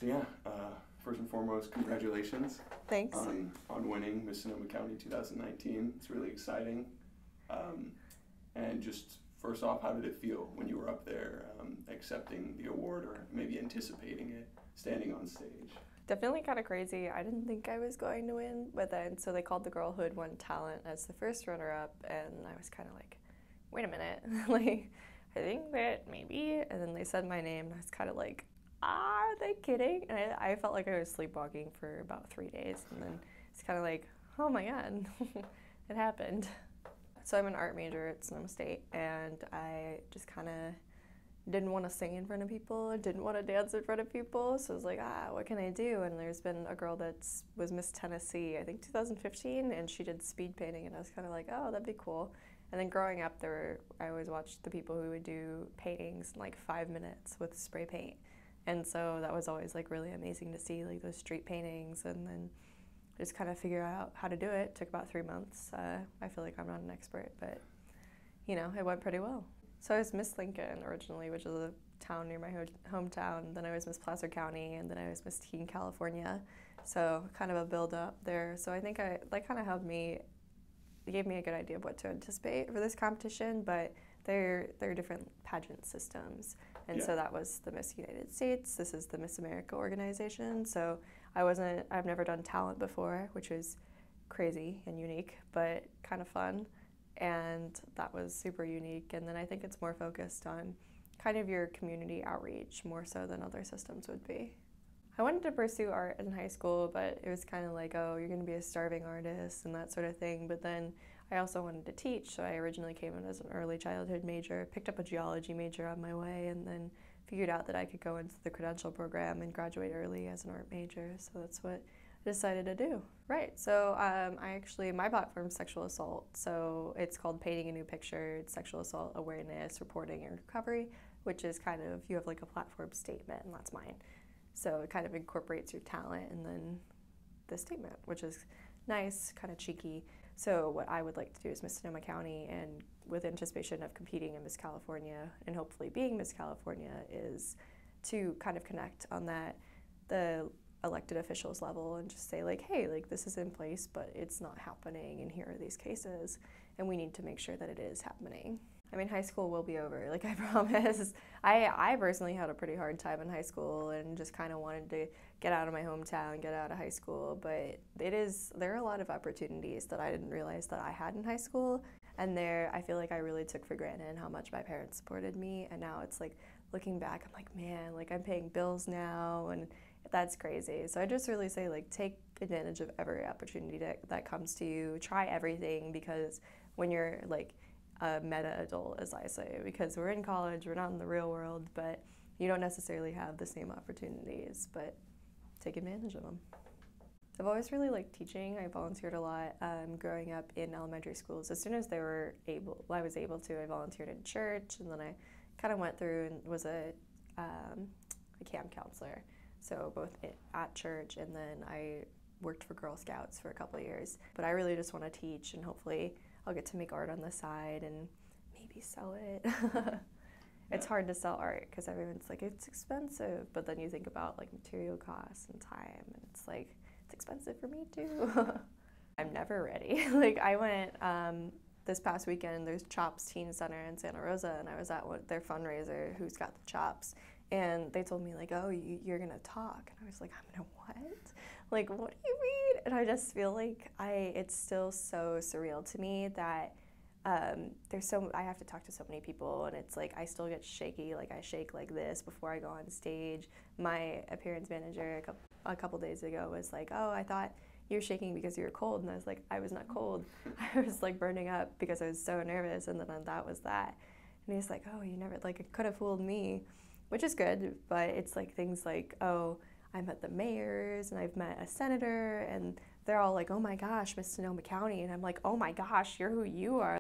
So yeah, first and foremost, congratulations Thanks. on winning Miss Sonoma County 2019. It's really exciting. And just first off, how did it feel when you were up there accepting the award or maybe anticipating it, standing on stage? Definitely kind of crazy. I didn't think I was going to win, but then so they called the girl who had won talent as the first runner-up, and I was kind of like, wait a minute, like I think that maybe, and then they said my name, and I was kind of like, are they kidding? And I felt like I was sleepwalking for about 3 days, and then it's kind of like, oh my god, it happened. So I'm an art major at Sonoma State, and I just kind of didn't want to sing in front of people, didn't want to dance in front of people, so I was like, what can I do? And there's been a girl that was Miss Tennessee, I think 2015, and she did speed painting, and I was kind of like, oh, that'd be cool. And then growing up, I always watched the people who would do paintings in like 5 minutes with spray paint, and so that was always like really amazing to see, like those street paintings, and then just kind of figure out how to do it. It took about 3 months. I feel like I'm not an expert, but it went pretty well. So I was Miss Lincoln originally, which is a town near my hometown. Then I was Miss Placer County, and then I was Miss Teen California. So kind of a build up there. So I think that kind of gave me a good idea of what to anticipate for this competition, but they're different pageant systems. And so that was the Miss United States. This is the Miss America organization. So I've never done talent before, which was crazy and unique, but kind of fun. And that was super unique. And then I think it's more focused on kind of your community outreach more so than other systems would be. I wanted to pursue art in high school, but it was kind of like, oh, you're going to be a starving artist and that sort of thing. But then I also wanted to teach, so I originally came in as an early childhood major, picked up a geology major on my way, and then figured out that I could go into the credential program and graduate early as an art major. So that's what I decided to do. Right, so my platform's sexual assault, so it's called Painting a New Picture. It's sexual assault awareness, reporting, and recovery, which is kind of, you have like a platform statement, and that's mine. So it kind of incorporates your talent and then the statement, which is nice, kind of cheeky. So what I would like to do is Miss Sonoma County, and with anticipation of competing in Miss California and hopefully being Miss California, is to kind of connect on the elected officials level and just say like, hey, like this is in place, but it's not happening, and here are these cases, and we need to make sure that it is happening. I mean, high school will be over, like I promise. I personally had a pretty hard time in high school and just kind of wanted to get out of my hometown, get out of high school, but there are a lot of opportunities that I didn't realize that I had in high school, and I feel like I really took for granted how much my parents supported me, and now it's like, looking back, I'm like, man, like I'm paying bills now, and that's crazy. So I just really say, like, take advantage of every opportunity that comes to you. Try everything, because when you're like a meta adult, as I say, because we're in college, we're not in the real world, but you don't necessarily have the same opportunities, but take advantage of them. I've always really liked teaching. I volunteered a lot growing up in elementary schools. As soon as I was able to, I volunteered in church, and then I kind of went through and was a camp counselor. So both at church, and then I worked for Girl Scouts for a couple of years. But I really just want to teach, and hopefully I'll get to make art on the side and maybe sell it. It's hard to sell art because everyone's like, it's expensive. But then you think about like material costs and time, and it's like, it's expensive for me too. I'm never ready. Like I went this past weekend, there's Chops Teen Center in Santa Rosa, and I was at their fundraiser, Who's Got the Chops, and they told me like, oh, you're gonna talk, and I was like, I'm gonna what? Like, what do you mean? And I just feel like it's still so surreal to me that I have to talk to so many people, and it's like I still get shaky, like I shake like this before I go on stage. My appearance manager a couple days ago was like, oh, I thought you were shaking because you were cold, and I was like, I was not cold. I was like burning up because I was so nervous, and then that was that. And he's like, oh, you never, like, it could have fooled me, which is good, but it's like things like, oh, I met the mayors, and I've met a senator, and they're all like, oh my gosh, Miss Sonoma County, and I'm like, oh my gosh, you're who you are.